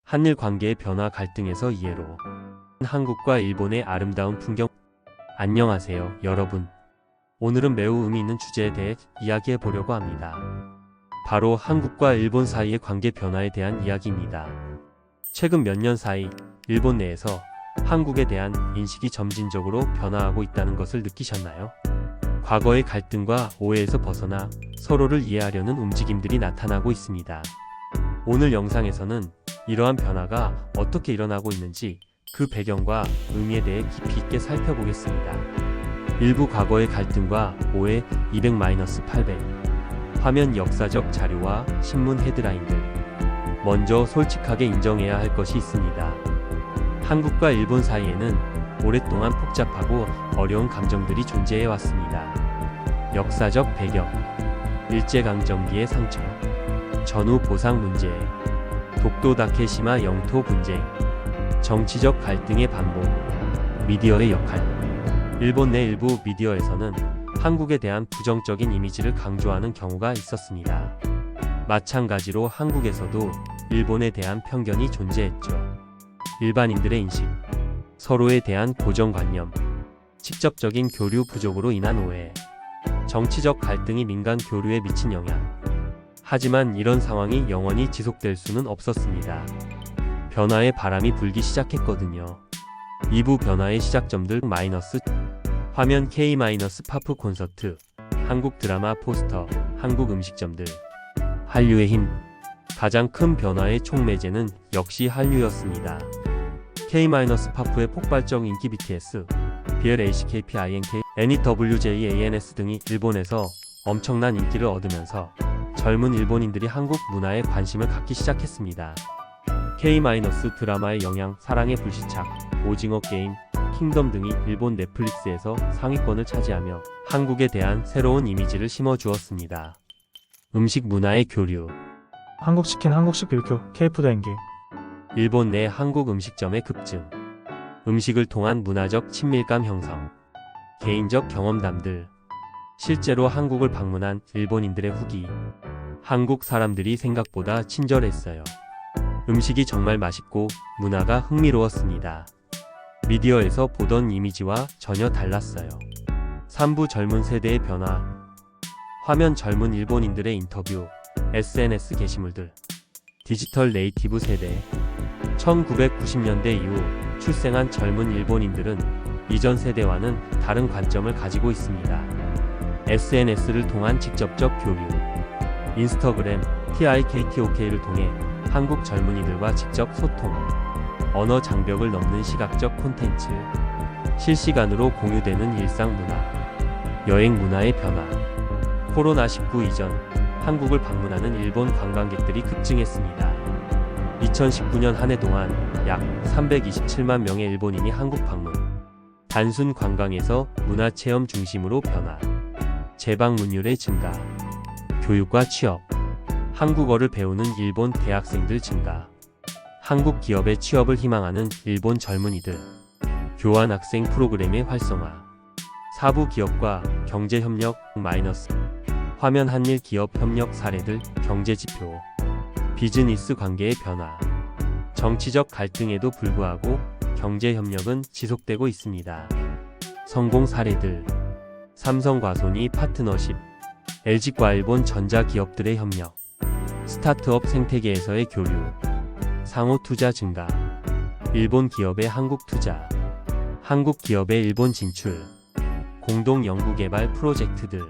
한일 관계의 변화 갈등에서 이해로. 한국과 일본의 아름다운 풍경. 안녕하세요, 여러분. 오늘은 매우 의미 있는 주제에 대해 이야기해 보려고 합니다. 바로 한국과 일본 사이의 관계 변화에 대한 이야기입니다. 최근 몇 년 사이 일본 내에서 한국에 대한 인식이 점진적으로 변화하고 있다는 것을 느끼셨나요? 과거의 갈등과 오해에서 벗어나 서로를 이해하려는 움직임들이 나타나고 있습니다. 오늘 영상에서는 이러한 변화가 어떻게 일어나고 있는지 그 배경과 의미에 대해 깊이 있게 살펴보겠습니다. 일부 과거의 갈등과 오해 200-800 화면 역사적 자료와 신문 헤드라인들. 먼저 솔직하게 인정해야 할 것이 있습니다. 한국과 일본 사이에는 오랫동안 복잡하고 어려운 감정들이 존재해 왔습니다. 역사적 배경, 일제강점기의 상처, 전후 보상 문제, 독도 다케시마 영토 분쟁, 정치적 갈등의 반복, 미디어의 역할. 일본 내 일부 미디어에서는 한국에 대한 부정적인 이미지를 강조하는 경우가 있었습니다. 마찬가지로 한국에서도 일본에 대한 편견이 존재했죠. 일반인들의 인식, 서로에 대한 고정관념, 직접적인 교류 부족으로 인한 오해, 정치적 갈등이 민간 교류에 미친 영향. 하지만 이런 상황이 영원히 지속될 수는 없었습니다. 변화의 바람이 불기 시작했거든요. 2부 변화의 시작점들 화면 K-파프 콘서트, 한국 드라마 포스터, 한국 음식점들. 한류의 힘. 가장 큰 변화의 촉매제는 역시 한류였습니다. K-파프의 폭발적 인기 BTS, BL ACKP INK, NEWJANS 등이 일본에서 엄청난 인기를 얻으면서 젊은 일본인들이 한국 문화에 관심을 갖기 시작했습니다. K-드라마의 영향, 사랑의 불시착, 오징어 게임, 킹덤 등이 일본 넷플릭스에서 상위권을 차지하며 한국에 대한 새로운 이미지를 심어주었습니다. 음식 문화의 교류. 한국치킨, 한국식 BBQ, K푸드 행기. 일본 내 한국 음식점의 급증. 음식을 통한 문화적 친밀감 형성. 개인적 경험담들. 실제로 한국을 방문한 일본인들의 후기. 한국 사람들이 생각보다 친절했어요. 음식이 정말 맛있고 문화가 흥미로웠습니다. 미디어에서 보던 이미지와 전혀 달랐어요. 3부 젊은 세대의 변화. 화면 젊은 일본인들의 인터뷰, SNS 게시물들. 디지털 네이티브 세대. 1990년대 이후 출생한 젊은 일본인들은 이전 세대와는 다른 관점을 가지고 있습니다. SNS를 통한 직접적 교류. 인스타그램, TikTok를 통해 한국 젊은이들과 직접 소통. 언어 장벽을 넘는 시각적 콘텐츠. 실시간으로 공유되는 일상 문화. 여행 문화의 변화. 코로나19 이전 한국을 방문하는 일본 관광객들이 급증했습니다. 2019년 한 해 동안 약 327만 명의 일본인이 한국 방문. 단순 관광에서 문화체험 중심으로 변화. 재방문율의 증가. 교육과 취업. 한국어를 배우는 일본 대학생들 증가. 한국 기업의 취업을 희망하는 일본 젊은이들. 교환학생 프로그램의 활성화. 4부 기업과 경제협력 화면 한일 기업 협력 사례들, 경제지표. 비즈니스 관계의 변화. 정치적 갈등에도 불구하고 경제협력은 지속되고 있습니다. 성공 사례들. 삼성과 소니 파트너십. LG과 일본 전자기업들의 협력. 스타트업 생태계에서의 교류. 상호 투자 증가. 일본 기업의 한국 투자. 한국 기업의 일본 진출. 공동 연구개발 프로젝트들.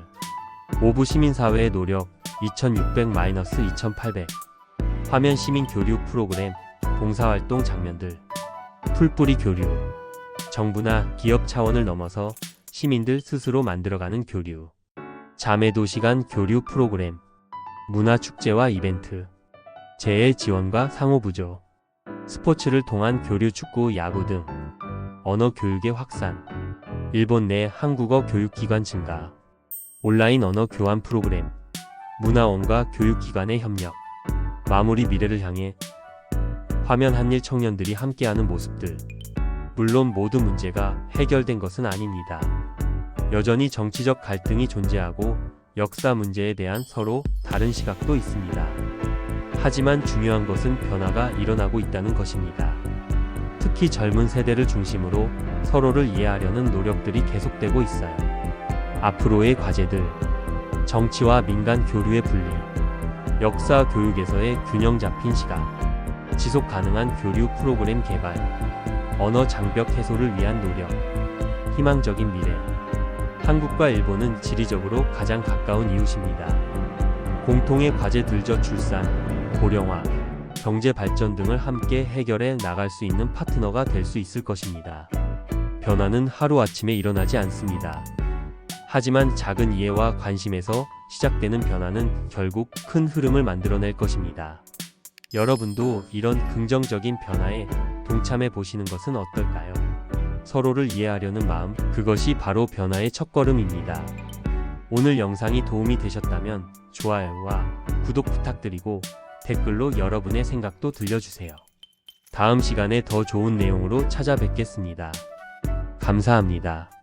5부 시민사회의 노력 2600-2800. 화면 시민 교류 프로그램, 봉사활동 장면들. 풀뿌리 교류. 정부나 기업 차원을 넘어서 시민들 스스로 만들어가는 교류. 자매도시 간 교류 프로그램. 문화축제와 이벤트. 재해 지원과 상호부조. 스포츠를 통한 교류 축구, 야구 등. 언어 교육의 확산. 일본 내 한국어 교육기관 증가. 온라인 언어 교환 프로그램. 문화원과 교육기관의 협력. 마무리 미래를 향해. 화면 한일 청년들이 함께하는 모습들. 물론 모두 문제가 해결된 것은 아닙니다. 여전히 정치적 갈등이 존재하고 역사 문제에 대한 서로 다른 시각도 있습니다. 하지만 중요한 것은 변화가 일어나고 있다는 것입니다. 특히 젊은 세대를 중심으로 서로를 이해하려는 노력들이 계속되고 있어요. 앞으로의 과제들, 정치와 민간 교류의 분리, 역사 교육에서의 균형 잡힌 시각, 지속 가능한 교류 프로그램 개발, 언어 장벽 해소를 위한 노력, 희망적인 미래. 한국과 일본은 지리적으로 가장 가까운 이웃입니다. 공통의 과제들저 출산, 고령화, 경제 발전 등을 함께 해결해 나갈 수 있는 파트너가 될 수 있을 것입니다. 변화는 하루아침에 일어나지 않습니다. 하지만 작은 이해와 관심에서 시작되는 변화는 결국 큰 흐름을 만들어낼 것입니다. 여러분도 이런 긍정적인 변화에 동참해 보시는 것은 어떨까요? 서로를 이해하려는 마음, 그것이 바로 변화의 첫걸음입니다. 오늘 영상이 도움이 되셨다면 좋아요와 구독 부탁드리고 댓글로 여러분의 생각도 들려주세요. 다음 시간에 더 좋은 내용으로 찾아뵙겠습니다. 감사합니다.